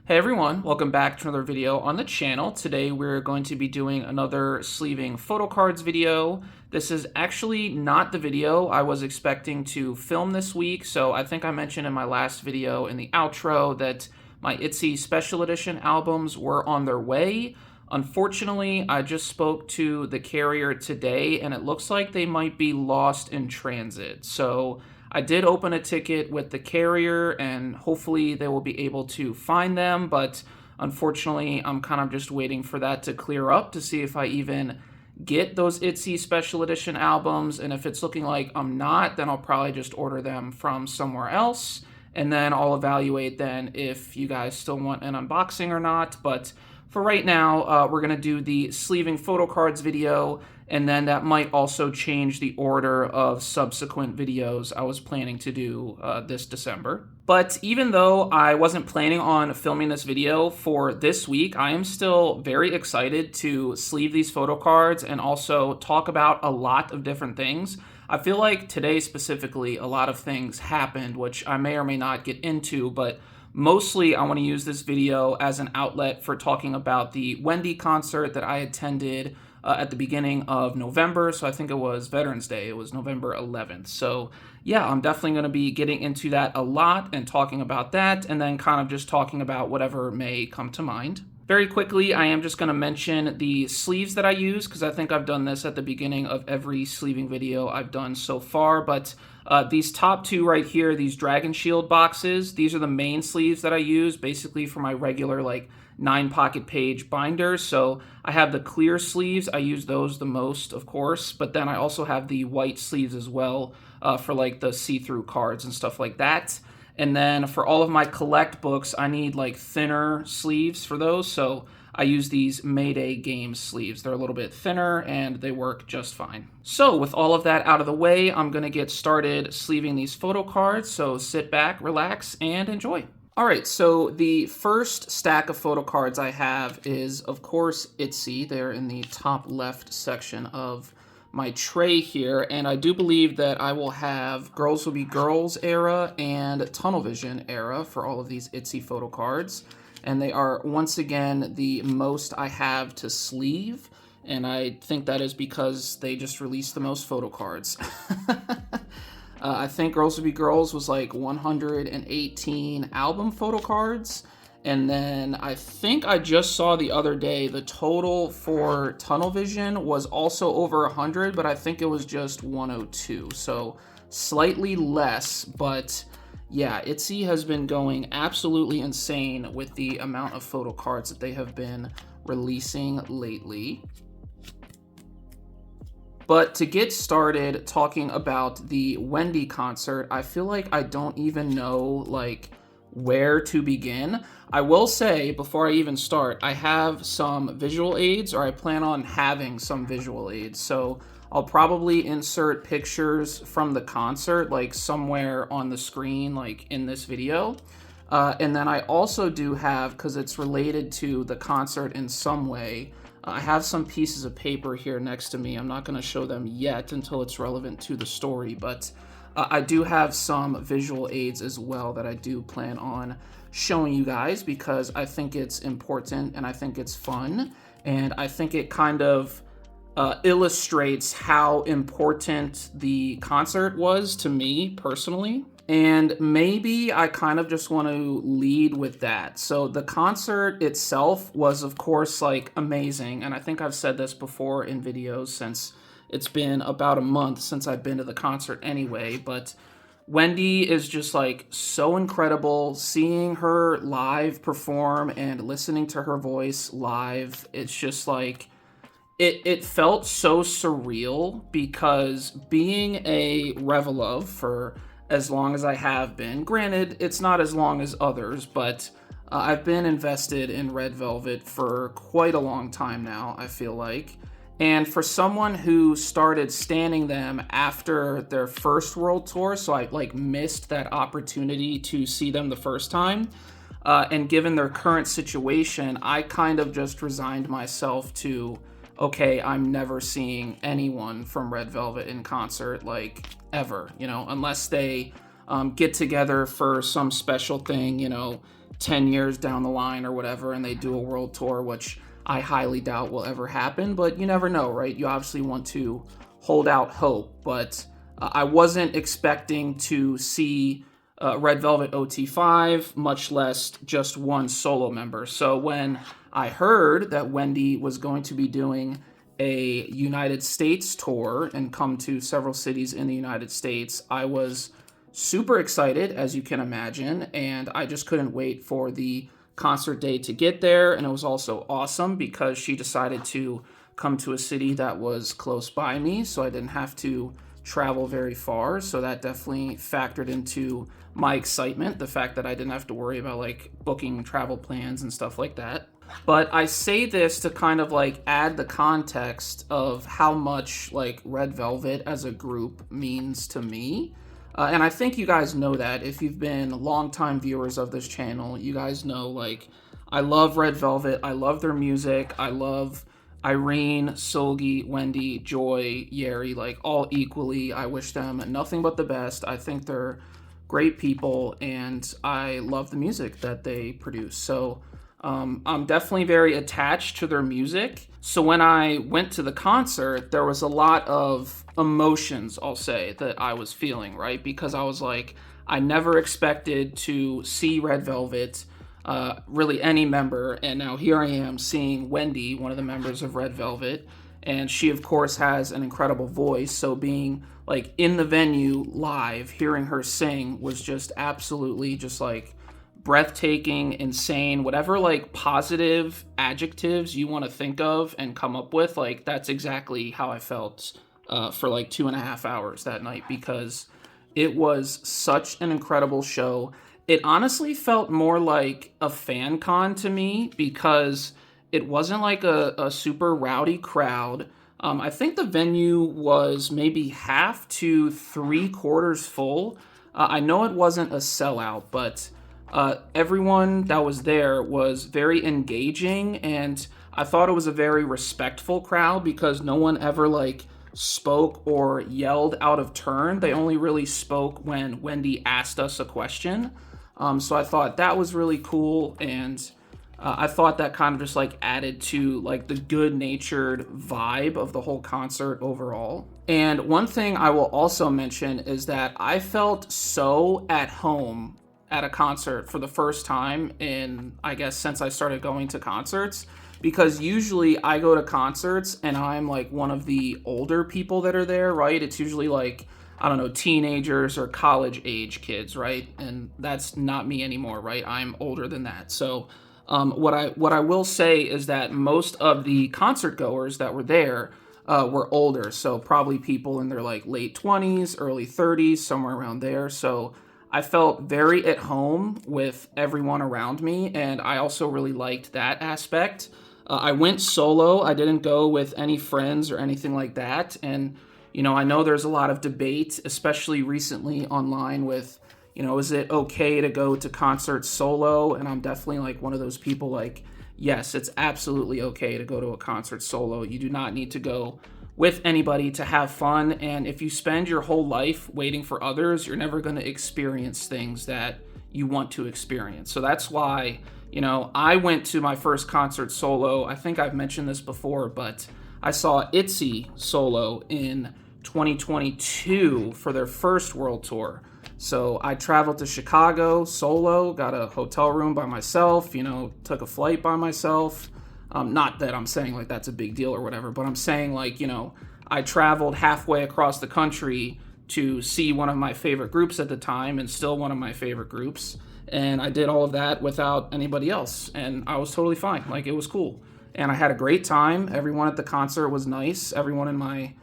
Hey everyone, welcome back to another video on the channel. Today we're going to be doing another sleeving photo cards video. This is actually not the video I was expecting to film this week, so I think I mentioned in my last video in the outro that my ITZY special edition albums were on their way. Unfortunately, I just spoke to the carrier today and it looks like they might be lost in transit. So I did open a ticket with the carrier and hopefully they will be able to find them, but unfortunately I'm kind of just waiting for that to clear up to see if I even get those ITZY special edition albums, and if it's looking like I'm not, then I'll probably just order them from somewhere else, and then I'll evaluate then if you guys still want an unboxing or not. But for right now, we're going to do the sleeving photo cards video, and then that might also change the order of subsequent videos I was planning to do this December. But even though I wasn't planning on filming this video for this week, I am still very excited to sleeve these photo cards and also talk about a lot of different things. I feel like today specifically, a lot of things happened, which I may or may not get into, but mostly I want to use this video as an outlet for talking about the Wendy concert that I attended at the beginning of November. So I think it was Veterans Day. It was November 11th. So yeah, I'm definitely going to be getting into that a lot and talking about that, and then kind of just talking about whatever may come to mind. Very quickly, I am just going to mention the sleeves that I use, because I think I've done this at the beginning of every sleeving video I've done so far, but these top two right here, these Dragon Shield boxes, these are the main sleeves that I use basically for my regular like 9-pocket page binders. So I have the clear sleeves, I use those the most, of course, but then I also have the white sleeves as well for like the see-through cards and stuff like that. And then for all of my collect books, I need like thinner sleeves for those, so I use these Mayday Games sleeves. They're a little bit thinner and they work just fine. So with all of that out of the way, I'm gonna get started sleeving these photo cards, so sit back, relax, and enjoy. All right, so the first stack of photo cards I have is, of course, ITZY. They're in the top left section of my tray here, and I do believe that I will have Girls Will Be Girls era and Tunnel Vision era for all of these ITZY photo cards, and they are once again the most I have to sleeve, and I think that is because they just released the most photo cards. I think Girls Will Be Girls was like 118 album photo cards, and then I think I just saw the other day the total for Tunnel Vision was also over 100, but I think it was just 102, so slightly less. But yeah, ITZY has been going absolutely insane with the amount of photo cards that they have been releasing lately. But to get started talking about the Wendy concert, I feel like I don't even know like where to begin. I will say before I even start, I have some visual aids, or I plan on having some visual aids. So I'll probably insert pictures from the concert like somewhere on the screen, like in this video. And then I also do have, because it's related to the concert in some way, I have some pieces of paper here next to me. I'm not going to show them yet until it's relevant to the story, but I do have some visual aids as well that I do plan on showing you guys, because I think it's important and I think it's fun, and I think it kind of illustrates how important the concert was to me personally. And maybe I kind of just want to lead with that. So the concert itself was, of course, like amazing. And I think I've said this before in videos, since it's been about a month since I've been to the concert anyway. But Wendy is just like so incredible. Seeing her live perform and listening to her voice live, it's just like, it felt so surreal, because being a Revelove for as long as I have been, granted, it's not as long as others, but I've been invested in Red Velvet for quite a long time now, I feel like. And for someone who started standing them after their first world tour, so I like missed that opportunity to see them the first time, and given their current situation, I kind of just resigned myself to, okay, I'm never seeing anyone from Red Velvet in concert, like, ever, you know, unless they get together for some special thing, you know, 10 years down the line or whatever, and they do a world tour, which I highly doubt will ever happen, but you never know, right? You obviously want to hold out hope, but I wasn't expecting to see Red Velvet OT5, much less just one solo member. So when I heard that Wendy was going to be doing a United States tour and come to several cities in the United States, I was super excited, as you can imagine, and I just couldn't wait for the concert day to get there. And it was also awesome because she decided to come to a city that was close by me, so I didn't have to travel very far. So that definitely factored into my excitement, the fact that I didn't have to worry about like booking travel plans and stuff like that. But I say this to kind of like add the context of how much like Red Velvet as a group means to me. And I think you guys know that. If you've been longtime viewers of this channel, you guys know, like, I love Red Velvet. I love their music. I love Irene, Solgi, Wendy, Joy, Yeri, like, all equally. I wish them nothing but the best. I think they're great people, and I love the music that they produce. So I'm definitely very attached to their music. So when I went to the concert, there was a lot of emotions, I'll say, that I was feeling, right? Because I was like, I never expected to see Red Velvet, really any member, and now here I am seeing Wendy, one of the members of Red Velvet, and she of course has an incredible voice, so being like in the venue live, hearing her sing was just absolutely just like breathtaking, insane, whatever like positive adjectives you want to think of and come up with, like that's exactly how I felt for like 2.5 hours that night, because it was such an incredible show. It honestly felt more like a fan con to me because it wasn't like a super rowdy crowd. I think the venue was maybe half to 3/4 full. I know it wasn't a sellout, but everyone that was there was very engaging, and I thought it was a very respectful crowd because no one ever like spoke or yelled out of turn. They only really spoke when Wendy asked us a question. So I thought that was really cool, and I thought that kind of just like added to like the good-natured vibe of the whole concert overall. And one thing I will also mention is that I felt so at home at a concert for the first time in, I guess, since I started going to concerts, because usually I go to concerts and I'm like one of the older people that are there, right? It's usually like, I don't know, teenagers or college age kids, right? And that's not me anymore, right? I'm older than that. So what I will say is that most of the concert goers that were there were older. So probably people in their like late 20s, early 30s, somewhere around there. So I felt very at home with everyone around me, and I also really liked that aspect. I went solo. I didn't go with any friends or anything like that. And, you know, I know there's a lot of debate, especially recently online with, you know, is it okay to go to concerts solo? And I'm definitely like one of those people like, yes, it's absolutely okay to go to a concert solo. You do not need to go with anybody to have fun. And if you spend your whole life waiting for others, you're never going to experience things that you want to experience. So that's why, you know, I went to my first concert solo. I think I've mentioned this before, but I saw ITZY solo in 2022 for their first world tour. So I traveled to Chicago solo, got a hotel room by myself, you know, took a flight by myself. Not that I'm saying like that's a big deal or whatever, but I'm saying like, you know, I traveled halfway across the country to see one of my favorite groups at the time, and still one of my favorite groups. And I did all of that without anybody else, and I was totally fine. Like, it was cool. And I had a great time. Everyone at the concert was nice. Everyone in my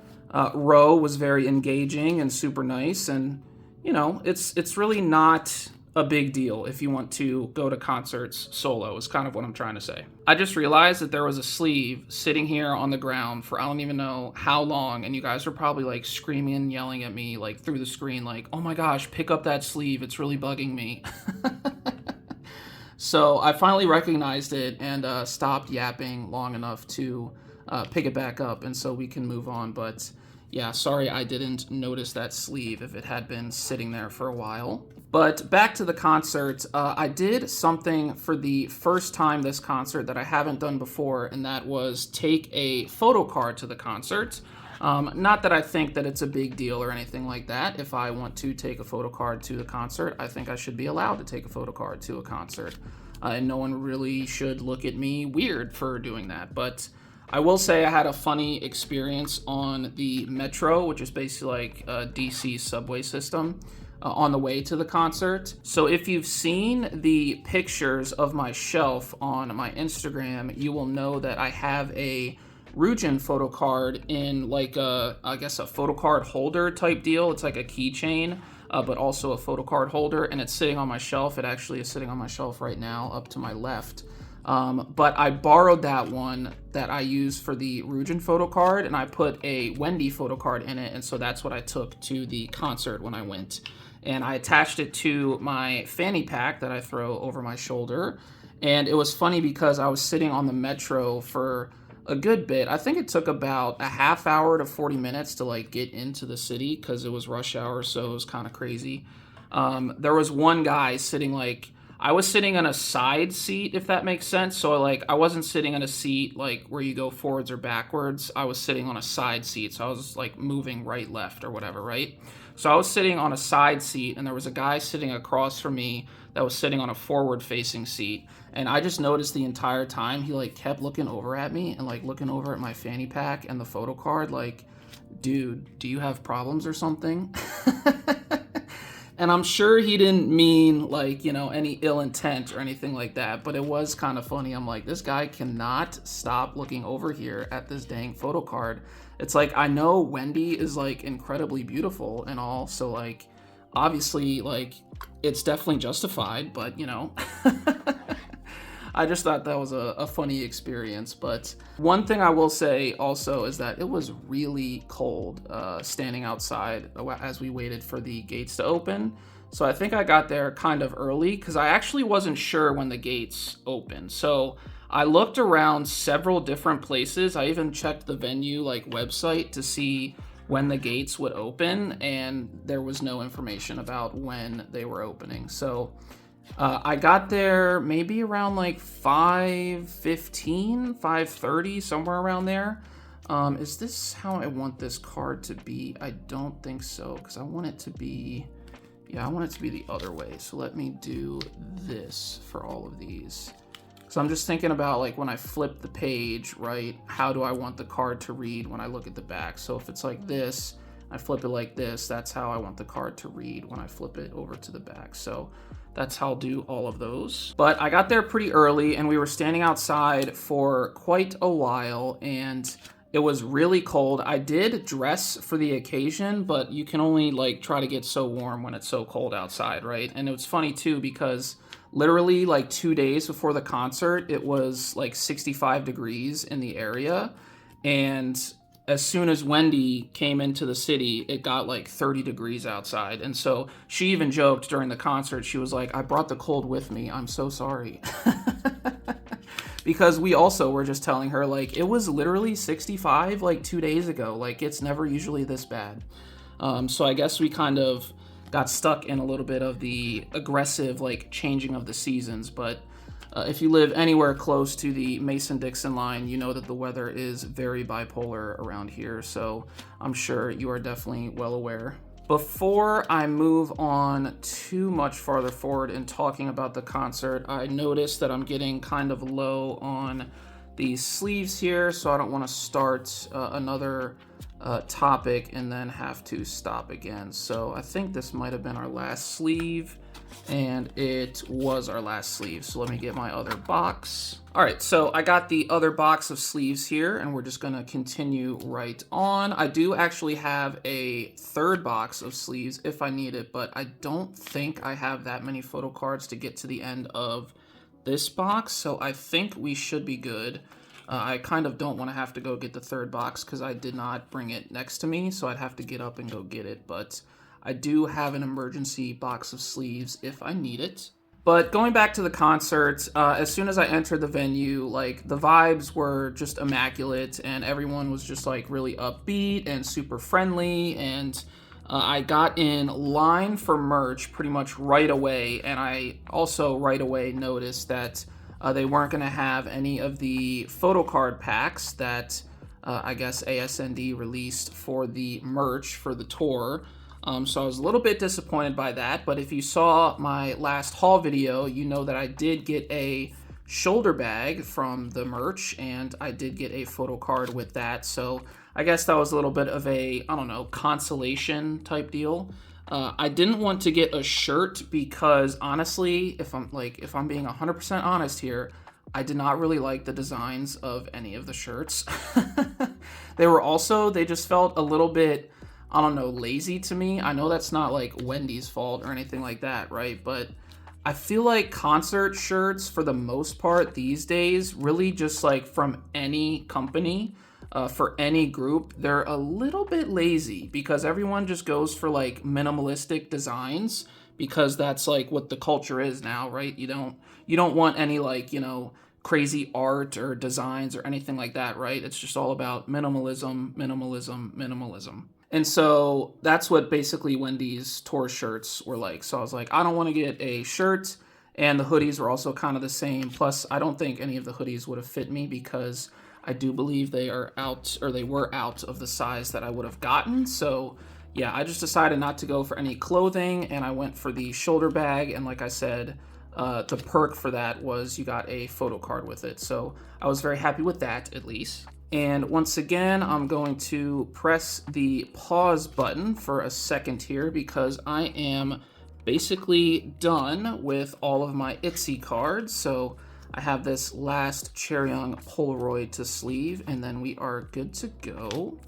row was very engaging and super nice. And, you know, it's really not a big deal if you want to go to concerts solo, is kind of what I'm trying to say. I just realized that there was a sleeve sitting here on the ground for I don't even know how long, and you guys were probably like screaming and yelling at me like through the screen like, oh my gosh, pick up that sleeve, it's really bugging me. So I finally recognized it and stopped yapping long enough to pick it back up, and so we can move on. But yeah, sorry I didn't notice that sleeve if it had been sitting there for a while. But back to the concert, I did something for the first time this concert that I haven't done before, and that was take a photo card to the concert. Not that I think that it's a big deal or anything like that. If I want to take a photo card to the concert, I think I should be allowed to take a photo card to a concert. And no one really should look at me weird for doing that. But I will say I had a funny experience on the Metro, which is basically like a DC subway system, on the way to the concert. So if you've seen the pictures of my shelf on my Instagram, you will know that I have a Rugen photo card in like I guess a photo card holder type deal. It's like a keychain, but also a photo card holder, and it's sitting on my shelf. It actually is sitting on my shelf right now up to my left. But I borrowed that one that I used for the Rugen photo card, and I put a Wendy photo card in it, and so that's what I took to the concert when I went. And I attached it to my fanny pack that I throw over my shoulder. And it was funny because I was sitting on the Metro for a good bit. I think it took about a half hour to 40 minutes to like get into the city because it was rush hour, so it was kind of crazy. There was one guy sitting like, I was sitting in a side seat, if that makes sense. So like I wasn't sitting in a seat like where you go forwards or backwards. I was sitting on a side seat. So I was like moving right, left or whatever, right? So I was sitting on a side seat, and there was a guy sitting across from me that was sitting on a forward-facing seat. And I just noticed the entire time he like kept looking over at me and like looking over at my fanny pack and the photo card like, dude, do you have problems or something? And I'm sure he didn't mean like, you know, any ill intent or anything like that, but it was kind of funny. I'm like, this guy cannot stop looking over here at this dang photo card. It's like, I know Wendy is like incredibly beautiful and all, so like, obviously like it's definitely justified, but you know, I just thought that was a funny experience. But one thing I will say also is that it was really cold standing outside as we waited for the gates to open. So I think I got there kind of early because I actually wasn't sure when the gates opened. So I looked around several different places. I even checked the venue like website to see when the gates would open, and there was no information about when they were opening. So I got there maybe around like 5:15, 5:30, somewhere around there. Is this how I want this card to be? I don't think so, because I want it to be, yeah, I want it to be the other way. So let me do this for all of these. So I'm just thinking about like when I flip the page, right? How do I want the card to read when I look at the back? So if it's like this, I flip it like this, that's how I want the card to read when I flip it over to the back. So that's how I'll do all of those. But I got there pretty early, and we were standing outside for quite a while, and it was really cold. I did dress for the occasion, but you can only like try to get so warm when it's so cold outside, right? And it was funny too because literally like 2 days before the concert, it was like 65 degrees in the area. And as soon as Wendy came into the city, it got like 30 degrees outside. And so she even joked during the concert, she was like, I brought the cold with me. I'm so sorry. Because we also were just telling her like, it was literally 65 like 2 days ago. Like it's never usually this bad. So I guess we kind of got stuck in a little bit of the aggressive like changing of the seasons. But if you live anywhere close to the Mason-Dixon line, you know that the weather is very bipolar around here, so I'm sure you are definitely well aware. Before I move on too much farther forward in talking about the concert, I noticed that I'm getting kind of low on these sleeves here, so I don't want to start another topic and then have to stop again. So I think this might have been our last sleeve, and it was our last sleeve. So let me get my other box. All right, so I got the other box of sleeves here, and we're just gonna continue right on. I do actually have a third box of sleeves if I need it, but I don't think I have that many photo cards to get to the end of this box, so I think we should be good. I kind of don't want to have to go get the third box because I did not bring it next to me, so I'd have to get up and go get it, but I do have an emergency box of sleeves if I need it. But going back to the concert, as soon as I entered the venue, like the vibes were just immaculate, and everyone was just like really upbeat and super friendly, and I got in line for merch pretty much right away, and I also right away noticed that they weren't going to have any of the photo card packs that I guess ASND released for the merch for the tour. So I was a little bit disappointed by that, but if you saw my last haul video, you know that I did get a shoulder bag from the merch, and I did get a photo card with that. So I guess that was a little bit of a, I don't know, consolation type deal. I didn't want to get a shirt because honestly, if I'm being 100% honest here, I did not really like the designs of any of the shirts. They just felt a little bit, I don't know, lazy to me. I know that's not like Wendy's fault or anything like that, right? But I feel like concert shirts, for the most part these days, really just like from any company, for any group, they're a little bit lazy because everyone just goes for like minimalistic designs because that's like what the culture is now, right? You don't want any like, crazy art or designs or anything like that, right? It's just all about minimalism, minimalism, minimalism. And so that's what basically Wendy's tour shirts were like. So I was like, I don't want to get a shirt, and the hoodies were also kind of the same. Plus, I don't think any of the hoodies would have fit me because I do believe they were out of the size that I would have gotten. So yeah, I just decided not to go for any clothing, and I went for the shoulder bag. And like I said, the perk for that was you got a photo card with it. So I was very happy with that, at least. And once again, I'm going to press the pause button for a second here because I am basically done with all of my ITZY cards. So I have this last Chaeryeong Polaroid to sleeve, and then we are good to go.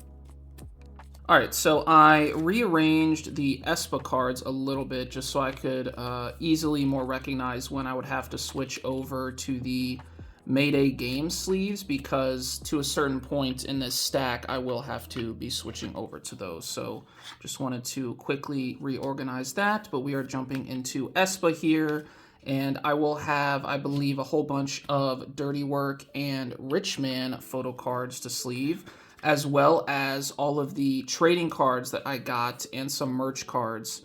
All right, so I rearranged the aespa cards a little bit just so I could easily more recognize when I would have to switch over to the Mayday game sleeves, because to a certain point in this stack, I will have to be switching over to those. So just wanted to quickly reorganize that, but we are jumping into aespa here, and I will have, I believe, a whole bunch of Dirty Work and Rich Man photo cards to sleeve, as well as all of the trading cards that I got and some merch cards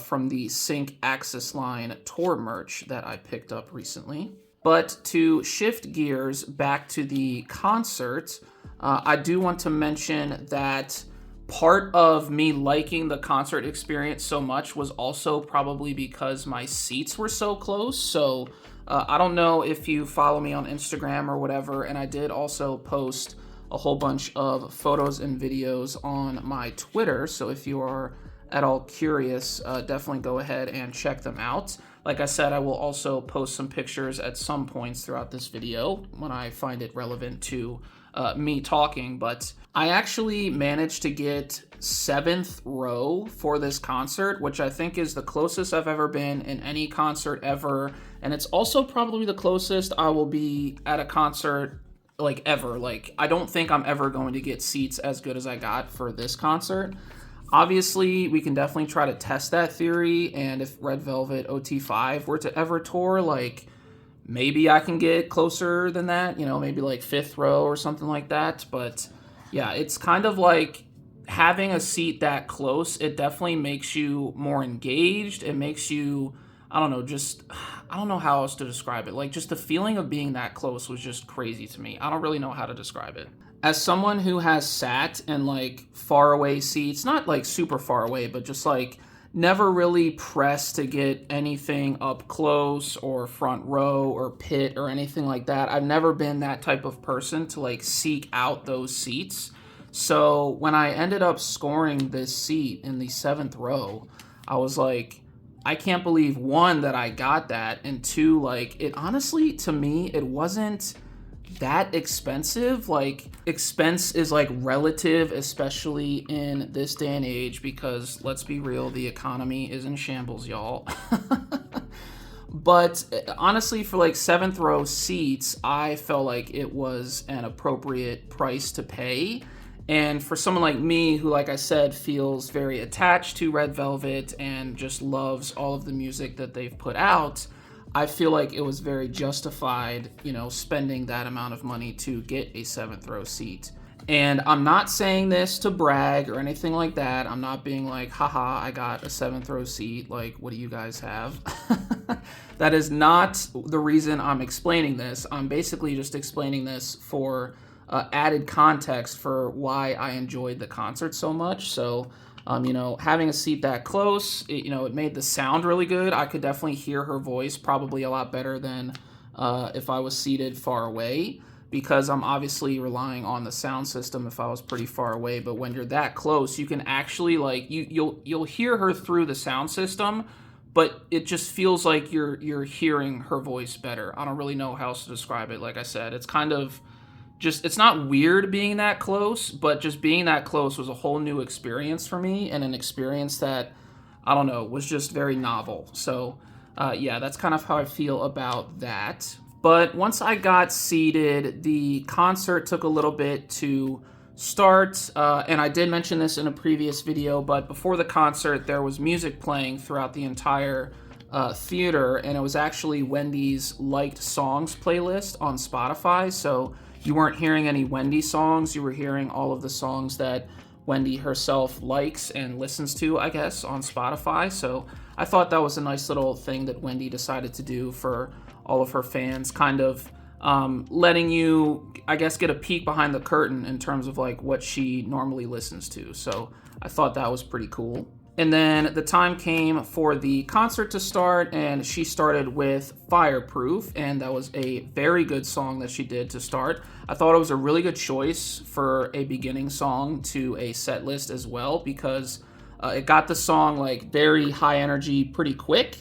from the Sync Axis line tour merch that I picked up recently. But to shift gears back to the concert, I do want to mention that part of me liking the concert experience so much was also probably because my seats were so close. So I don't know if you follow me on Instagram or whatever, and I did also post a whole bunch of photos and videos on my Twitter. So if you are at all curious, definitely go ahead and check them out. Like I said, I will also post some pictures at some points throughout this video when I find it relevant to me talking, but I actually managed to get 7th row for this concert, which I think is the closest I've ever been in any concert ever, and it's also probably the closest I will be at a concert like ever. Like, I don't think I'm ever going to get seats as good as I got for this concert. Obviously, we can definitely try to test that theory, and if Red Velvet OT5 were to ever tour, like, maybe I can get closer than that, maybe like 5th row or something like that. But yeah, it's kind of like having a seat that close, it definitely makes you more engaged. It makes you, I don't know how else to describe it. Like, just the feeling of being that close was just crazy to me. I don't really know how to describe it. As someone who has sat in like far away seats, not like super far away, but just like never really pressed to get anything up close or front row or pit or anything like that. I've never been that type of person to like seek out those seats. So when I ended up scoring this seat in the 7th row, I was like, I can't believe, one, that I got that, and two, like, it honestly, to me, it wasn't that expensive. Like, expense is like relative, especially in this day and age, because let's be real, the economy is in shambles, y'all. But honestly, for like 7th row seats, I felt like it was an appropriate price to pay. And for someone like me, who, like I said, feels very attached to Red Velvet and just loves all of the music that they've put out, I feel like it was very justified, spending that amount of money to get a 7th row seat. And I'm not saying this to brag or anything like that. I'm not being like, haha, I got a 7th row seat. Like, what do you guys have? That is not the reason I'm explaining this. I'm basically just explaining this for added context for why I enjoyed the concert so much. So, having a seat that close, it made the sound really good. I could definitely hear her voice probably a lot better than if I was seated far away, because I'm obviously relying on the sound system if I was pretty far away. But when you're that close, you can actually you'll hear her through the sound system, but it just feels like you're hearing her voice better. I don't really know how else to describe it. Like I said, it's kind of just, it's not weird being that close, but just being that close was a whole new experience for me, and an experience that, I don't know, was just very novel. So yeah, that's kind of how I feel about that. But once I got seated, the concert took a little bit to start, and I did mention this in a previous video, but before the concert, there was music playing throughout the entire theater, and it was actually Wendy's liked songs playlist on Spotify. So you weren't hearing any Wendy songs, you were hearing all of the songs that Wendy herself likes and listens to, I guess, on Spotify. So I thought that was a nice little thing that Wendy decided to do for all of her fans, kind of letting you, I guess, get a peek behind the curtain in terms of like what she normally listens to. So I thought that was pretty cool. And then the time came for the concert to start, and she started with Fireproof, and that was a very good song that she did to start. I thought it was a really good choice for a beginning song to a set list as well, because it got the song like very high energy pretty quick.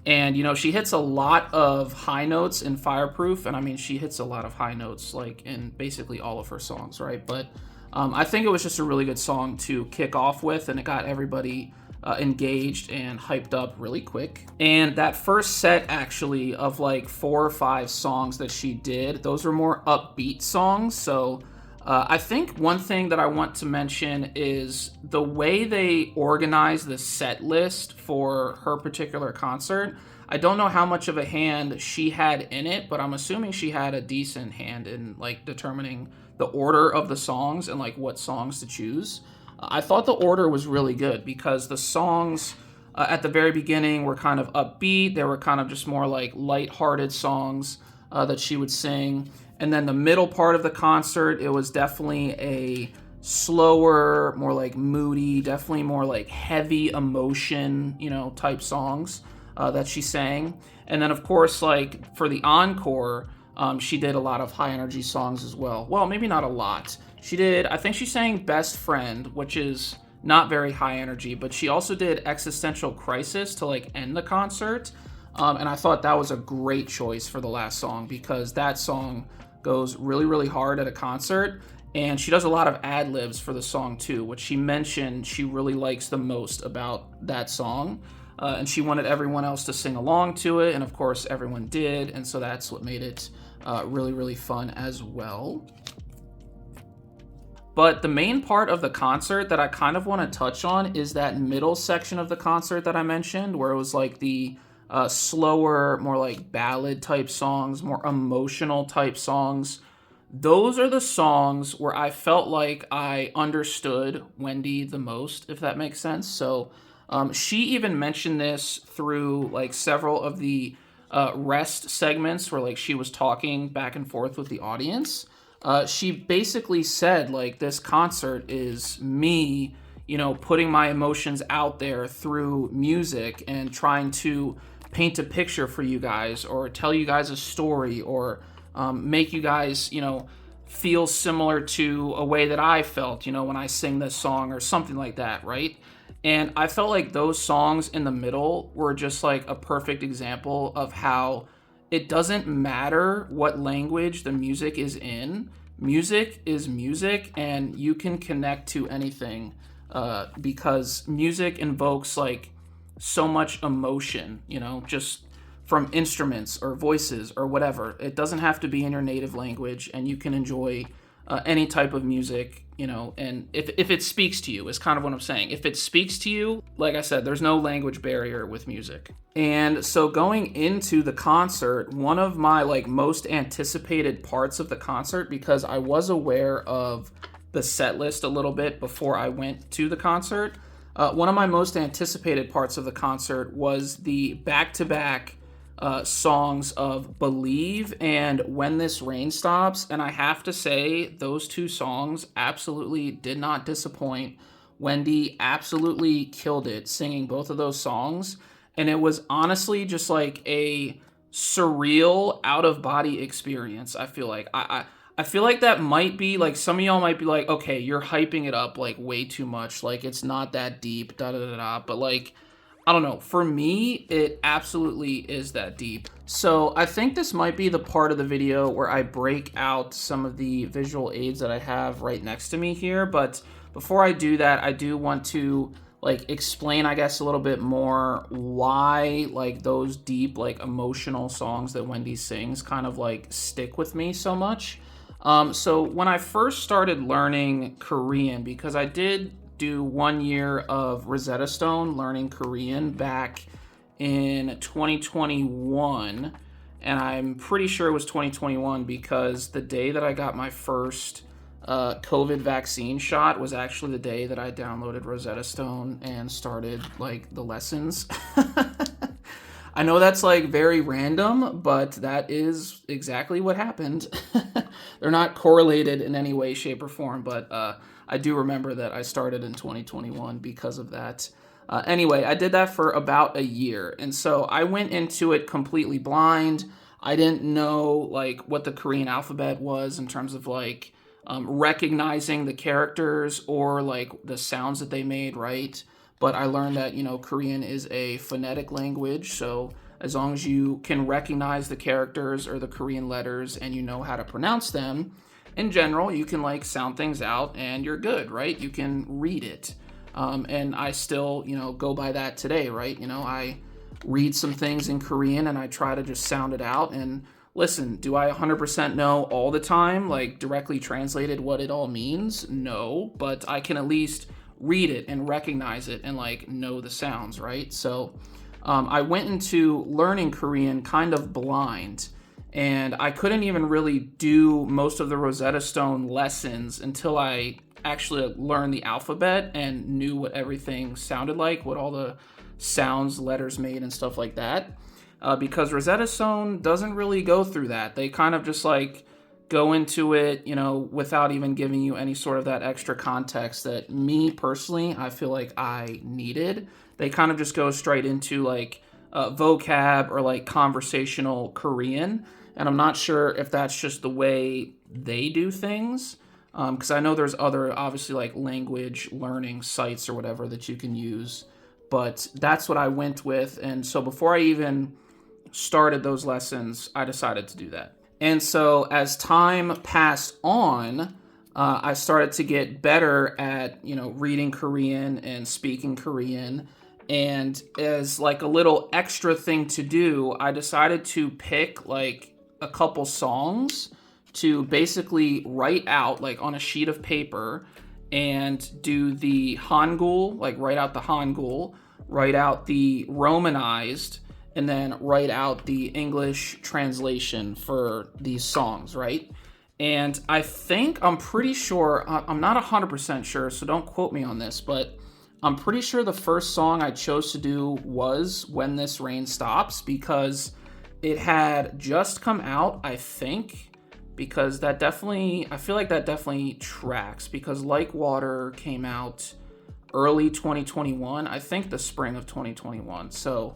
And, she hits a lot of high notes in Fireproof, and I mean, she hits a lot of high notes like in basically all of her songs, right? But I think it was just a really good song to kick off with, and it got everybody engaged and hyped up really quick. And that first set, actually, of like 4 or 5 songs that she did, those were more upbeat songs. So I think one thing that I want to mention is the way they organized the set list for her particular concert. I don't know how much of a hand she had in it, but I'm assuming she had a decent hand in like determining the order of the songs and like what songs to choose. I thought the order was really good, because the songs at the very beginning were kind of upbeat. They were kind of just more like lighthearted songs that she would sing. And then the middle part of the concert, it was definitely a slower, more like moody, definitely more like heavy emotion, type songs that she sang. And then of course, like for the encore, she did a lot of high energy songs as well. Well, maybe not a lot. I think she sang Best Friend, which is not very high energy, but she also did Existential Crisis to like end the concert. And I thought that was a great choice for the last song, because that song goes really, really hard at a concert. And she does a lot of ad-libs for the song too, which she mentioned she really likes the most about that song. And she wanted everyone else to sing along to it, and of course everyone did, and so that's what made it really, really fun as well. But the main part of the concert that I kind of want to touch on is that middle section of the concert that I mentioned, where it was like the slower, more like ballad type songs, more emotional type songs. Those are the songs where I felt like I understood Wendy the most, if that makes sense. So she even mentioned this through like several of the rest segments where like she was talking back and forth with the audience. She basically said like, this concert is me, putting my emotions out there through music and trying to paint a picture for you guys, or tell you guys a story, or make you guys, feel similar to a way that I felt, when I sing this song, or something like that, right? And I felt like those songs in the middle were just like a perfect example of how it doesn't matter what language the music is in. Music is music, and you can connect to anything because music invokes like so much emotion, just from instruments or voices or whatever. It doesn't have to be in your native language, and you can enjoy any type of music, and if it speaks to you, is kind of what I'm saying. If it speaks to you, like I said, there's no language barrier with music. And so going into the concert, one of my like most anticipated parts of the concert, because I was aware of the set list a little bit before I went to the concert. One of my most anticipated parts of the concert was the back-to-back songs of Believe and When This Rain Stops. And I have to say, those two songs absolutely did not disappoint. Wendy absolutely killed it singing both of those songs. And it was honestly just like a surreal out-of-body experience, I feel like. I feel like that might be, like, some of y'all might be like, okay, you're hyping it up, like, way too much. Like, it's not that deep, da-da-da-da. But, like, I don't know. For me, it absolutely is that deep. So I think this might be the part of the video where I break out some of the visual aids that I have right next to me here. But before I do that, I do want to, like, explain, I guess, a little bit more why, like, those deep, like, emotional songs that Wendy sings kind of, like, stick with me so much. So when I first started learning Korean, because I did do 1 year of Rosetta Stone learning Korean back in 2021, and I'm pretty sure it was 2021 because the day that I got my first COVID vaccine shot was actually the day that I downloaded Rosetta Stone and started, like, the lessons. I know that's, like, very random, but that is exactly what happened. They're not correlated in any way, shape, or form, but I do remember that I started in 2021 because of that. Anyway, I did that for about a year, and so I went into it completely blind. I didn't know, like, what the Korean alphabet was in terms of, like, recognizing the characters or, like, the sounds that they made, right? But I learned that, you know, Korean is a phonetic language, so as long as you can recognize the characters or the Korean letters and you know how to pronounce them, in general, you can, like, sound things out and you're good, right? You can read it. And I still, you know, go by that today, right? You know, I read some things in Korean and I try to just sound it out. And listen, do I 100% know all the time, like, directly translated what it all means? No, but I can at least read it and recognize it and, like, know the sounds, right? So I went into learning Korean kind of blind, and I couldn't even really do most of the Rosetta Stone lessons until I actually learned the alphabet and knew what everything sounded like, what all the sounds, letters made, and stuff like that. Because Rosetta Stone doesn't really go through that. They kind of just, like, go into it, you know, without even giving you any sort of that extra context that me personally, I feel like I needed. They kind of just go straight into, like, vocab or, like, conversational Korean. And I'm not sure if that's just the way they do things. Because I know there's other, obviously, like, language learning sites or whatever that you can use. But that's what I went with. And so before I even started those lessons, I decided to do that. And so as time passed on, I started to get better at, you know, reading Korean and speaking Korean. And as, like, a little extra thing to do, I decided to pick, like, a couple songs to basically write out, like, on a sheet of paper and do the Hangul, like, write out the Hangul, write out the Romanized, and then write out the English translation for these songs, right? And I think, I'm pretty sure, I'm not 100% sure, so don't quote me on this, but I'm pretty sure the first song I chose to do was When This Rain Stops, because it had just come out, I think, because that definitely, I feel like that definitely tracks, because Like Water came out early 2021, I think the spring of 2021, so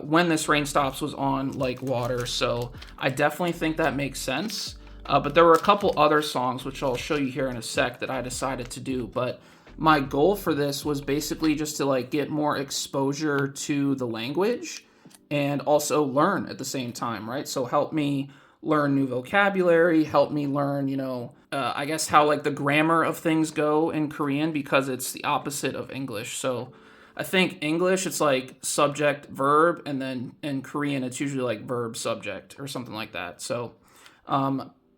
When This Rain Stops was on Like Water, so I definitely think that makes sense. But there were a couple other songs, which I'll show you here in a sec, that I decided to do. But my goal for this was basically just to, like, get more exposure to the language and also learn at the same time, right? So help me learn new vocabulary, help me learn, you know, I guess how, like, the grammar of things go in Korean, because it's the opposite of English. So I think English, it's like subject, verb, and then in Korean, it's usually like verb, subject, or something like that. So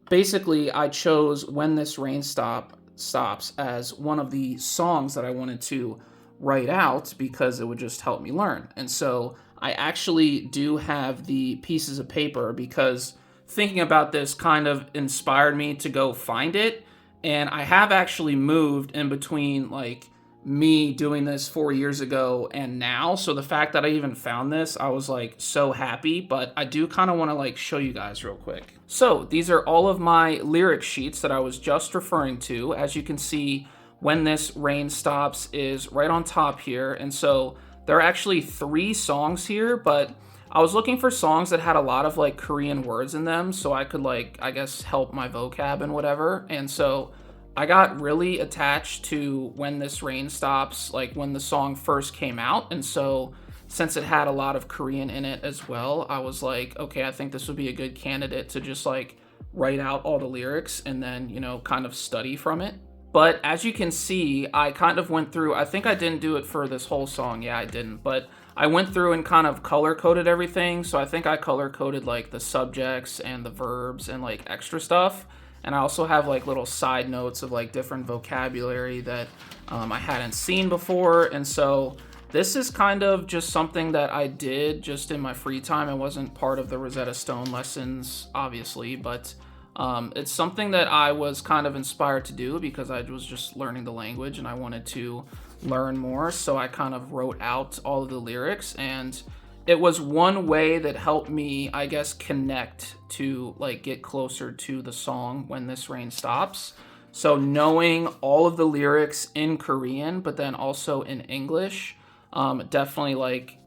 basically, I chose When This Rain Stops as one of the songs that I wanted to write out because it would just help me learn. And so I actually do have the pieces of paper, because thinking about this kind of inspired me to go find it. And I have actually moved in between like me doing this 4 years ago and now. So the fact that I even found this, I was like so happy, but I do kind of want to like show you guys real quick. So these are all of my lyric sheets that I was just referring to. As you can see, When This Rain Stops is right on top here. And so there are actually 3 songs here, but I was looking for songs that had a lot of like Korean words in them so I could like, I guess, help my vocab and whatever. And so I got really attached to When This Rain Stops, like when the song first came out. And so since it had a lot of Korean in it as well, I was like, okay, I think this would be a good candidate to just like write out all the lyrics and then, you know, kind of study from it. But as you can see, I kind of went through, I think I didn't do it for this whole song. Yeah, I didn't. But I went through and kind of color coded everything. So I think I color coded like the subjects and the verbs and like extra stuff. And I also have like little side notes of like different vocabulary that I hadn't seen before. And so this is kind of just something that I did just in my free time. It wasn't part of the Rosetta Stone lessons, obviously, but it's something that I was kind of inspired to do because I was just learning the language and I wanted to learn more. So I kind of wrote out all of the lyrics, and it was one way that helped me, I guess, connect to like get closer to the song When This Rain Stops. So knowing all of the lyrics in Korean, but then also in English, definitely like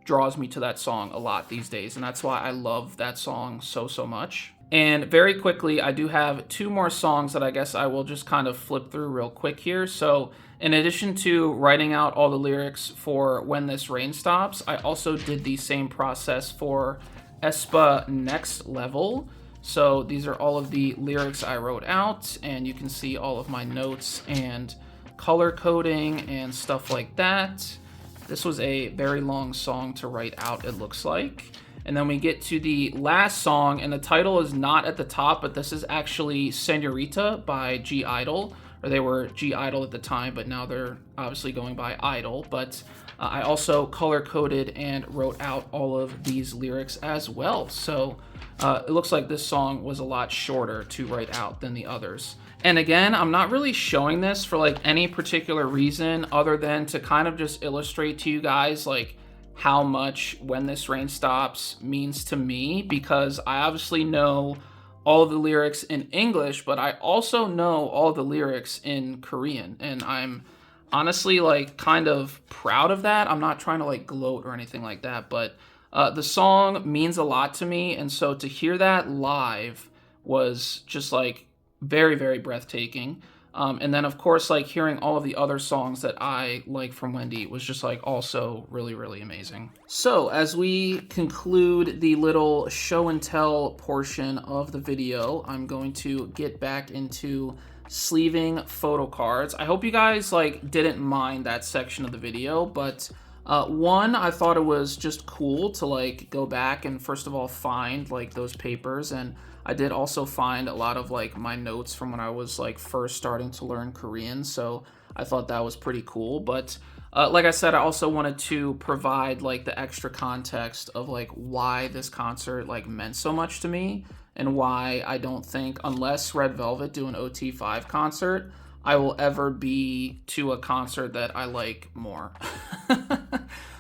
draws me to that song a lot these days. And that's why I love that song so much. And very quickly, I do have 2 more songs that I guess I will just kind of flip through real quick here. So in addition to writing out all the lyrics for When This Rain Stops, I also did the same process for aespa Next Level. So these are all of the lyrics I wrote out, and you can see all of my notes and color coding and stuff like that. This was a very long song to write out, it looks like. And then we get to the last song, and the title is not at the top, but this is actually Senorita by i-dle, or they were i-dle at the time, but now they're obviously going by i-dle. But I also color-coded and wrote out all of these lyrics as well. So it looks like this song was a lot shorter to write out than the others. And again, I'm not really showing this for like any particular reason other than to kind of just illustrate to you guys like how much When This Rain Stops means to me, because I obviously know all of the lyrics in English, but I also know all the lyrics in Korean, and I'm honestly like kind of proud of that. I'm not trying to like gloat or anything like that, but the song means a lot to me, and so to hear that live was just like very breathtaking. And then, of course, like hearing all of the other songs that I like from Wendy was just like also really amazing. So as we conclude the little show and tell portion of the video, I'm going to get back into sleeving photo cards. I hope you guys like didn't mind that section of the video, but one, I thought it was just cool to like go back and first of all find like those papers, and I did also find a lot of like my notes from when I was like first starting to learn Korean, so I thought that was pretty cool. But like I said, I also wanted to provide like the extra context of like why this concert like meant so much to me, and why I don't think, unless Red Velvet do an OT5 concert, I will ever be to a concert that I like more.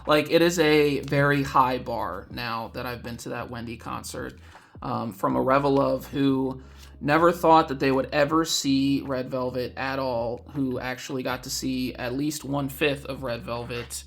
Like, it is a very high bar now that I've been to that Wendy concert. From a Revelove who never thought that they would ever see Red Velvet at all, who actually got to see at least 1/5 of Red Velvet.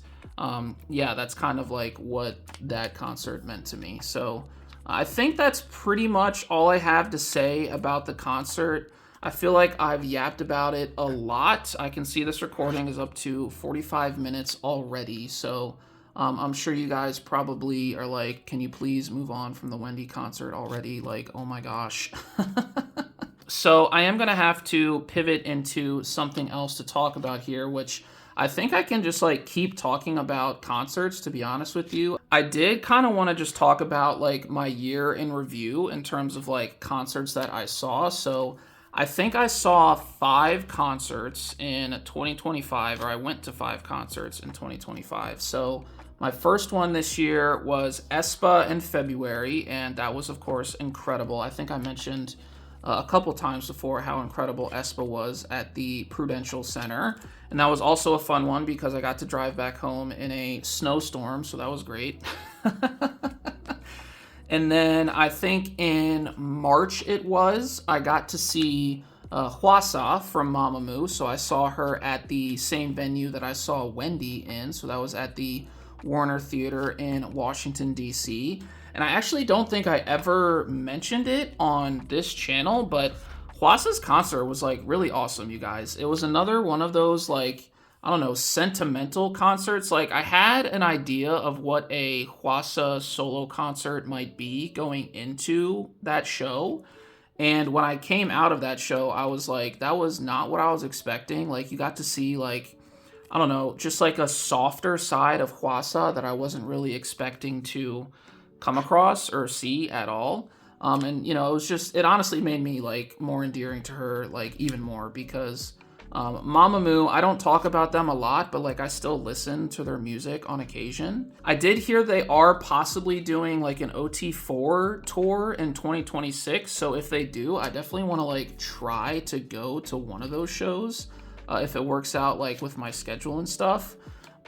Yeah, that's kind of like what that concert meant to me. So I think that's pretty much all I have to say about the concert. I feel like I've yapped about it a lot. I can see this recording is up to 45 minutes already, so I'm sure you guys probably are like, can you please move on from the Wendy concert already? Like, oh my gosh. So I am going to have to pivot into something else to talk about here, which I think I can just like keep talking about concerts, to be honest with you. I did kind of want to just talk about like my year in review in terms of like concerts that I saw. So I think I saw 5 concerts in 2025, or I went to 5 concerts in 2025. So my first one this year was aespa in February, and that was, of course, incredible. I think I mentioned a couple times before how incredible aespa was at the Prudential Center. And that was also a fun one because I got to drive back home in a snowstorm, so that was great. And then I think in March I got to see Hwasa from Mamamoo. So I saw her at the same venue that I saw Wendy in. So that was at the Warner Theater in Washington, D.C. And I actually don't think I ever mentioned it on this channel, but Hwasa's concert was like really awesome, you guys. It was another one of those like, I don't know, sentimental concerts. Like I had an idea of what a Hwasa solo concert might be going into that show. And when I came out of that show, I was like, that was not what I was expecting. Like you got to see like, I don't know, just like a softer side of Hwasa that I wasn't really expecting to come across or see at all. And you know, it honestly made me like more endearing to her, like even more, because Mamamoo, I don't talk about them a lot, but like I still listen to their music on occasion. I did hear they are possibly doing like an OT4 tour in 2026. So if they do, I definitely want to like try to go to one of those shows if it works out like with my schedule and stuff.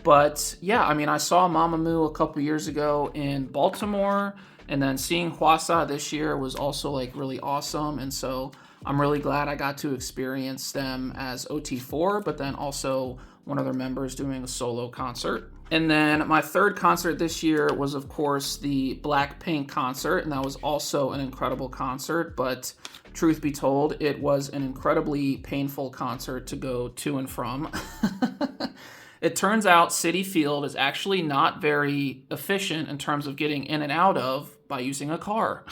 But yeah, I mean, I saw Mamamoo a couple years ago in Baltimore, and then seeing Hwasa this year was also like really awesome. And so I'm really glad I got to experience them as OT4, but then also one of their members doing a solo concert. And then my third concert this year was, of course, the Blackpink concert, and that was also an incredible concert. But truth be told, it was an incredibly painful concert to go to and from. It turns out Citi Field is actually not very efficient in terms of getting in and out of by using a car.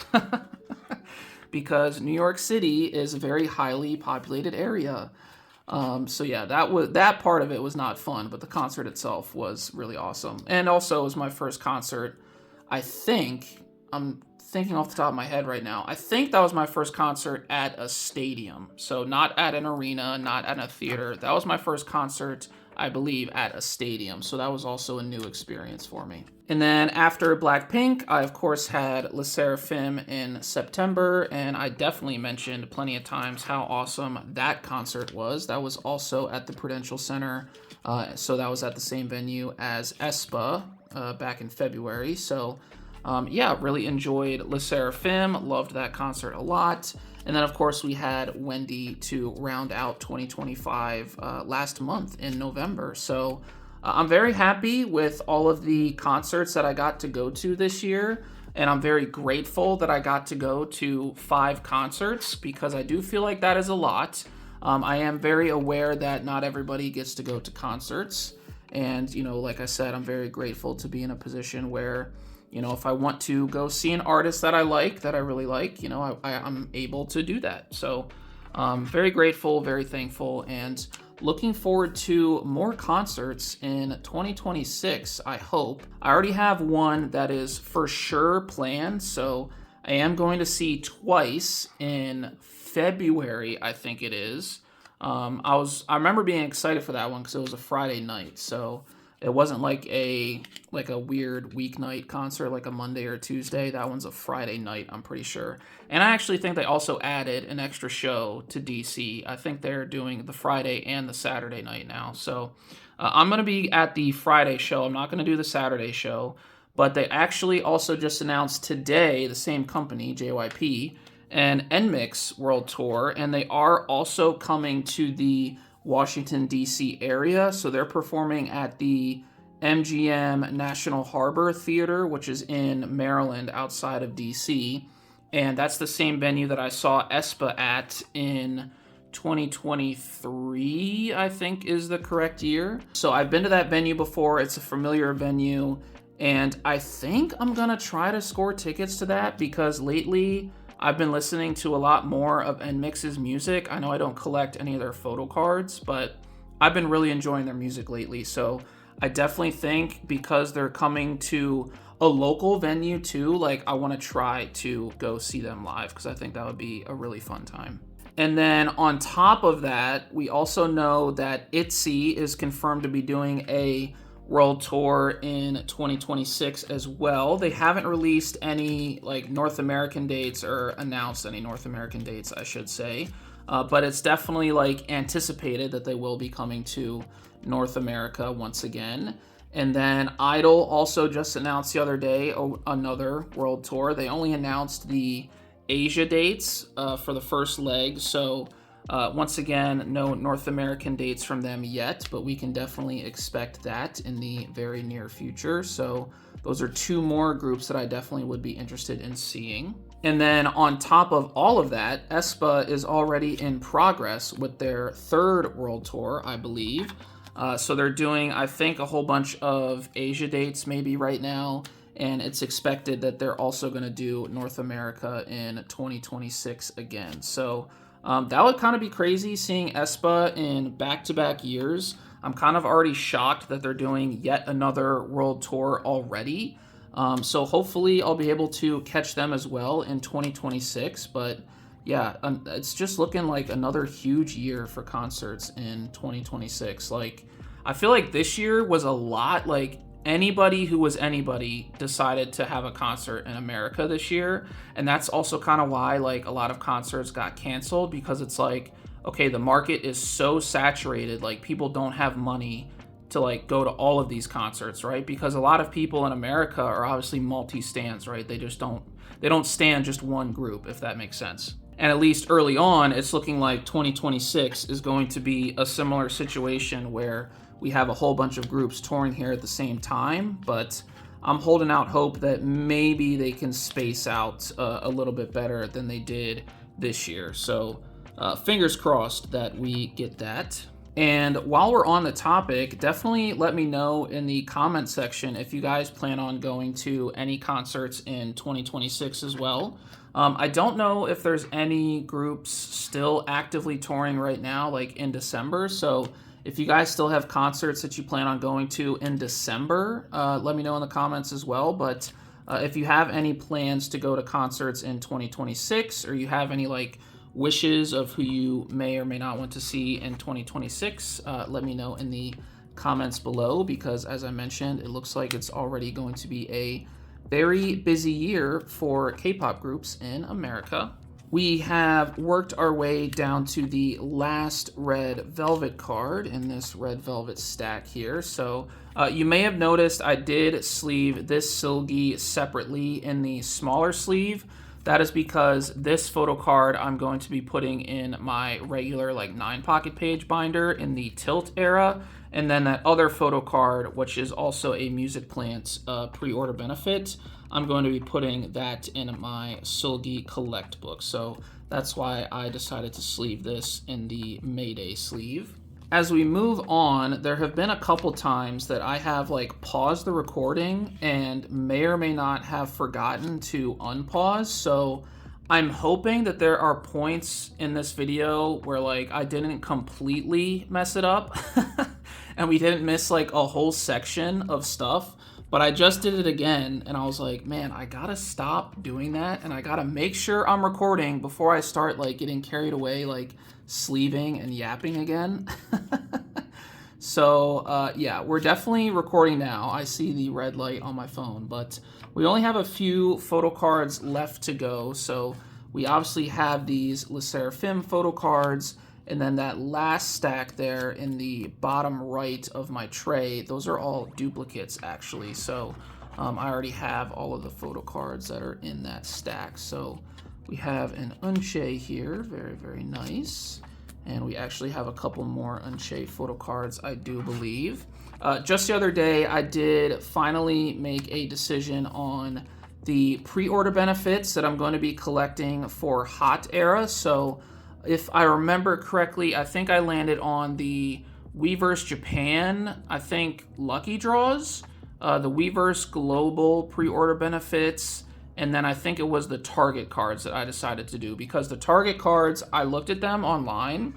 Because New York City is a very highly populated area. So yeah, that part of it was not fun, but the concert itself was really awesome. And also it was my first concert. I'm thinking off the top of my head right now. I think that was my first concert at a stadium. So not at an arena, not at a theater. That was my first concert, I believe, at a stadium. So that was also a new experience for me. And then after Blackpink, I of course had SSERAFIM in September, and I definitely mentioned plenty of times how awesome that concert was. That was also at the Prudential Center, so that was at the same venue as aespa back in February. So yeah, really enjoyed SSERAFIM, loved that concert a lot. And then, of course, we had Wendy to round out 2025 last month in November. So I'm very happy with all of the concerts that I got to go to this year. And I'm very grateful that I got to go to 5 concerts, because I do feel like that is a lot. I am very aware that not everybody gets to go to concerts. And, you know, like I said, I'm very grateful to be in a position where, you know, if I want to go see an artist that I like, that I really like, you know, I'm able to do that. So very grateful, very thankful, and looking forward to more concerts in 2026, I hope. I already have one that is for sure planned, so I am going to see TWICE in February, I think it is. I remember being excited for that one because it was a Friday night, so it wasn't like a weird weeknight concert like a Monday or Tuesday. That one's a Friday night, I'm pretty sure. And I actually think they also added an extra show to DC. I think they're doing the Friday and the Saturday night now. So I'm going to be at the Friday show. I'm not going to do the Saturday show. But they actually also just announced today, the same company, JYP, an NMIXX World Tour. And they are also coming to the Washington, D.C. area. So they're performing at the MGM National Harbor Theater, which is in Maryland outside of D.C. And that's the same venue that I saw aespa at in 2023, I think is the correct year. So I've been to that venue before. It's a familiar venue. And I think I'm going to try to score tickets to that because lately I've been listening to a lot more of NMIXX's music. I know I don't collect any of their photo cards, but I've been really enjoying their music lately. So I definitely think because they're coming to a local venue too, like I want to try to go see them live because I think that would be a really fun time. And then on top of that, we also know that ITZY is confirmed to be doing a world tour in 2026 as well. They haven't released any like North American dates or announced any North American dates, I should say. But it's definitely like anticipated that they will be coming to North America once again. And then i-dle also just announced the other day another world tour. They only announced the Asia dates for the first leg. So once again, no North American dates from them yet, but we can definitely expect that in the very near future. So those are two more groups that I definitely would be interested in seeing. And then on top of all of that, aespa is already in progress with their third world tour, I believe. So they're doing, I think, a whole bunch of Asia dates maybe right now, and it's expected that they're also going to do North America in 2026 again. So that would kind of be crazy seeing aespa in back-to-back years. I'm kind of already shocked that they're doing yet another world tour already. So hopefully I'll be able to catch them as well in 2026. But yeah, it's just looking like another huge year for concerts in 2026. Like, I feel like this year was a lot, like anybody who was anybody decided to have a concert in America this year. And that's also kind of why like a lot of concerts got canceled, because it's like, okay, the market is so saturated, like people don't have money to like go to all of these concerts, right? Because a lot of people in America are obviously multi-stands, right? They don't stand just one group, if that makes sense. And at least early on, it's looking like 2026 is going to be a similar situation where we have a whole bunch of groups touring here at the same time. But I'm holding out hope that maybe they can space out a little bit better than they did this year. So fingers crossed that we get that. And while we're on the topic, definitely let me know in the comment section if you guys plan on going to any concerts in 2026 as well. I don't know if there's any groups still actively touring right now, like in December. So if you guys still have concerts that you plan on going to in December, let me know in the comments as well. But if you have any plans to go to concerts in 2026, or you have any like wishes of who you may or may not want to see in 2026, let me know in the comments below, because as I mentioned, it looks like it's already going to be a very busy year for K-pop groups in America. We have worked our way down to the last red velvet card in this red velvet stack here. So you may have noticed I did sleeve this Silgi separately in the smaller sleeve. That is because this photo card I'm going to be putting in my regular like 9 pocket page binder in the Tilt era. And then that other photo card, which is also a Music Plant pre-order benefit, I'm going to be putting that in my Silgi Collect book. So that's why I decided to sleeve this in the Mayday sleeve. As we move on, there have been a couple times that I have like paused the recording and may or may not have forgotten to unpause. So I'm hoping that there are points in this video where like I didn't completely mess it up and we didn't miss like a whole section of stuff. But I just did it again, and I was like, man, I gotta stop doing that, and I gotta make sure I'm recording before I start like getting carried away, like sleeving and yapping again. So yeah, we're definitely recording now. I see the red light on my phone, but we only have a few photo cards left to go. So we obviously have these SSERAFIM photo cards, and then that last stack there in the bottom right of my tray, those are all duplicates actually. So I already have all of the photo cards that are in that stack. So we have an Unche here, very, very nice. And we actually have a couple more Unche photo cards, I do believe. Just the other day, I did finally make a decision on the pre-order benefits that I'm going to be collecting for Hot Era. So if I remember correctly, I think I landed on the Weverse Japan, I think, Lucky Draws, the Weverse Global pre-order benefits, and then I think it was the Target cards that I decided to do, because the Target cards, I looked at them online.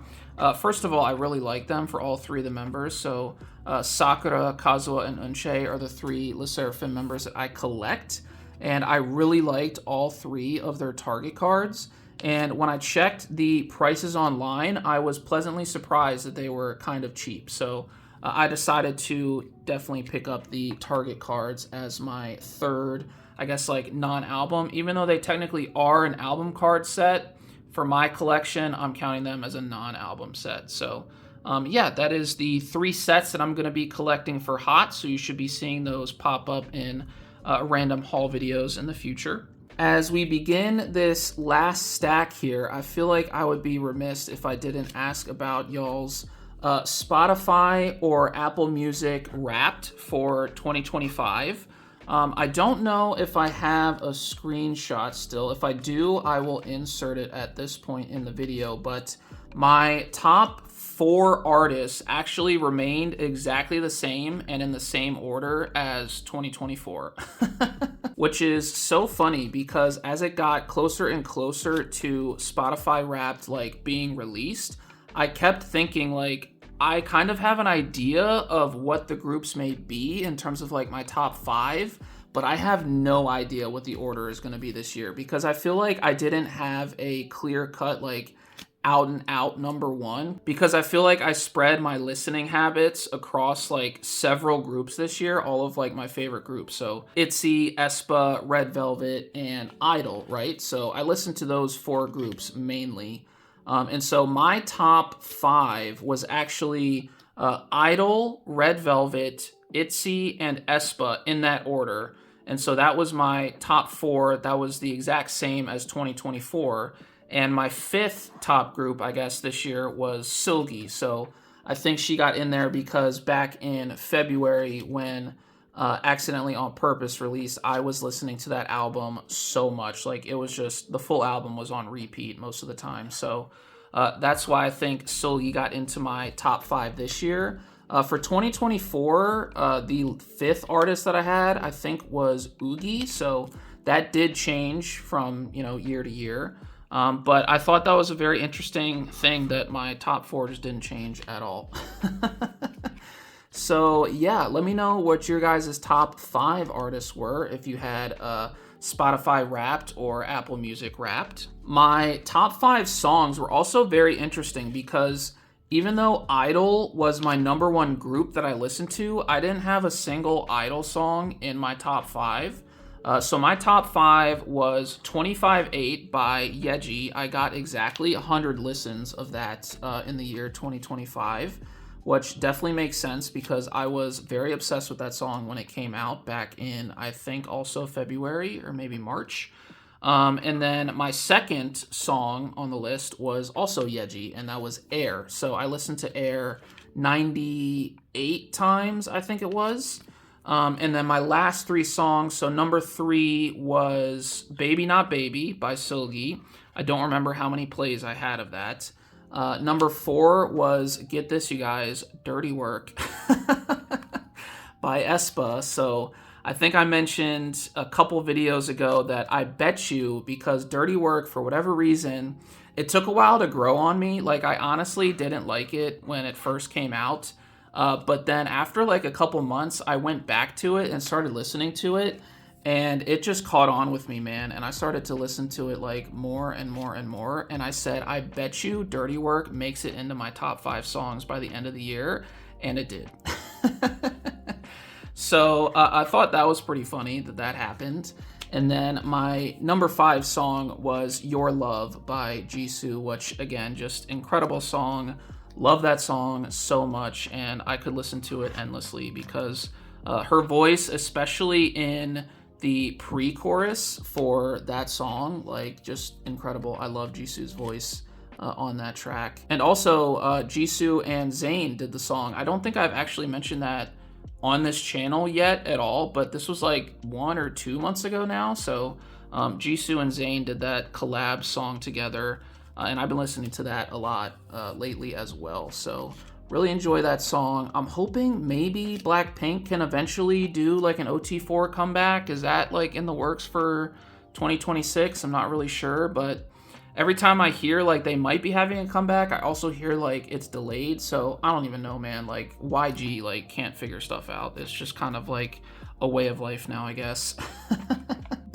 First of all, I really like them for all 3 of the members. So Sakura, Kazuha, and Unche are the 3 SSERAFIM members that I collect, and I really liked all 3 of their Target cards. And when I checked the prices online, I was pleasantly surprised that they were kind of cheap. So I decided to definitely pick up the Target cards as my third, I guess, like non-album, even though they technically are an album card set. For my collection, I'm counting them as a non-album set. So yeah, that is the 3 sets that I'm going to be collecting for Hot, so you should be seeing those pop up in random haul videos in the future. As we begin this last stack here, I feel like I would be remiss if I didn't ask about y'all's Spotify or Apple Music Wrapped for 2025. I don't know if I have a screenshot still. If I do, I will insert it at this point in the video, but my top 4 artists actually remained exactly the same and in the same order as 2024. Which is so funny because as it got closer and closer to Spotify Wrapped like being released, I kept thinking like, I kind of have an idea of what the groups may be in terms of like my top 5, but I have no idea what the order is going to be this year because I feel like I didn't have a clear cut like out and out number 1 because I feel like I spread my listening habits across like several groups this year, all of like my favorite groups. So ITZY, aespa, Red Velvet, and i-dle, right? So I listened to those 4 groups mainly. And so my top 5 was actually i-dle, Red Velvet, ITZY, and aespa in that order. And so that was my top 4. That was the exact same as 2024. And my 5th top group, I guess, this year was SSERAFIM. So I think she got in there because back in February when Accidentally on Purpose released, I was listening to that album so much. Like, it was just, the full album was on repeat most of the time. So that's why I think SSERAFIM got into my top 5 this year. For 2024, the 5th artist that I had, I think, was ITZY. So that did change from, year to year. But I thought that was a very interesting thing that my top 4 just didn't change at all. So yeah, let me know what your guys' top 5 artists were if you had Spotify Wrapped or Apple Music Wrapped. My top 5 songs were also very interesting because even though i-dle was my number 1 group that I listened to, I didn't have a single i-dle song in my top 5. So my top 5 was 25/8 by ITZY. I got exactly 100 listens of that in the year 2025, which definitely makes sense because I was very obsessed with that song when it came out back in, I think, also February or maybe March. And then my second song on the list was also ITZY, and that was Air. So I listened to Air 98 times, I think it was. And then my last 3 songs, so number 3 was Baby Not Baby by SSERAFIM. I don't remember how many plays I had of that. Number 4 was, get this, you guys, Dirty Work by aespa. So I think I mentioned a couple videos ago that I bet you, because Dirty Work, for whatever reason, it took a while to grow on me. Like, I honestly didn't like it when it first came out. But then after like a couple months, I went back to it and started listening to it, and it just caught on with me, man. And I started to listen to it like more and more and more. And I said, I bet you Dirty Work makes it into my top 5 songs by the end of the year. And it did. So I thought that was pretty funny that happened. And then my number 5 song was Your Love by Jisoo, which again, just incredible song. Love that song so much, and I could listen to it endlessly because her voice, especially in the pre-chorus for that song, like, just incredible. I love Jisoo's voice on that track. And also, Jisoo and Zayn did the song. I don't think I've actually mentioned that on this channel yet at all, but this was like 1 or 2 months ago now. So Jisoo and Zayn did that collab song together. And I've been listening to that a lot lately as well. So really enjoy that song. I'm hoping maybe Blackpink can eventually do like an OT4 comeback. Is that like in the works for 2026? I'm not really sure, but every time I hear like they might be having a comeback, I also hear like it's delayed. So I don't even know, man. Like, YG like can't figure stuff out. It's just kind of like a way of life now, I guess.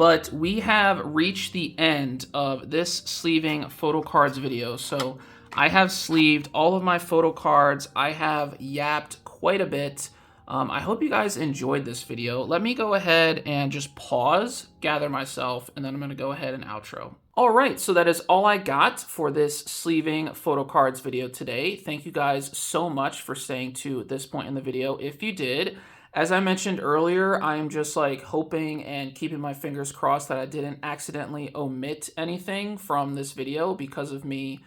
But we have reached the end of this sleeving photo cards video. So I have sleeved all of my photo cards. I have yapped quite a bit. I hope you guys enjoyed this video. Let me go ahead and just pause, gather myself, and then I'm going to go ahead and outro. All right, so that is all I got for this sleeving photo cards video today. Thank you guys so much for staying to this point in the video. If you did, as I mentioned earlier, I am just like hoping and keeping my fingers crossed that I didn't accidentally omit anything from this video because of me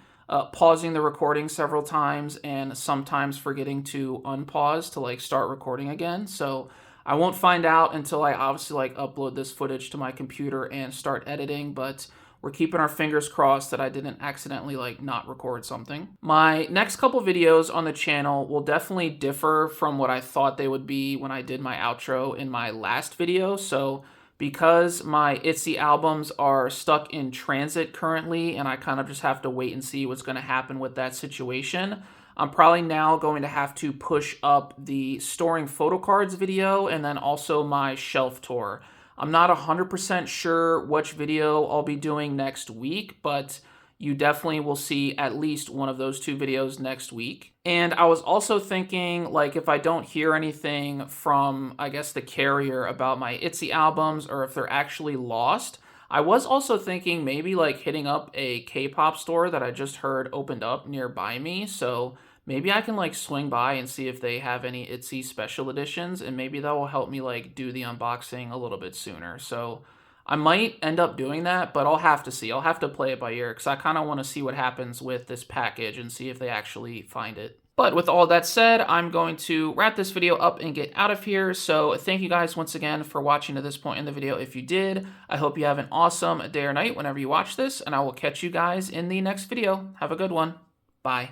pausing the recording several times and sometimes forgetting to unpause to like start recording again. So I won't find out until I obviously like upload this footage to my computer and start editing, but we're keeping our fingers crossed that I didn't accidentally like not record something. My next couple videos on the channel will definitely differ from what I thought they would be when I did my outro in my last video. So because my ITZY albums are stuck in transit currently and I kind of just have to wait and see what's going to happen with that situation, I'm probably now going to have to push up the storing photo cards video and then also my shelf tour. I'm not 100% sure which video I'll be doing next week, but you definitely will see at least one of those two videos next week. And I was also thinking, like, if I don't hear anything from, I guess, the carrier about my ITZY albums or if they're actually lost, I was also thinking maybe, like, hitting up a K-pop store that I just heard opened up nearby me. So maybe I can, like, swing by and see if they have any ITZY special editions, and maybe that will help me, like, do the unboxing a little bit sooner. So I might end up doing that, but I'll have to see. I'll have to play it by ear because I kind of want to see what happens with this package and see if they actually find it. But with all that said, I'm going to wrap this video up and get out of here. So thank you guys once again for watching to this point in the video. If you did, I hope you have an awesome day or night whenever you watch this, and I will catch you guys in the next video. Have a good one. Bye.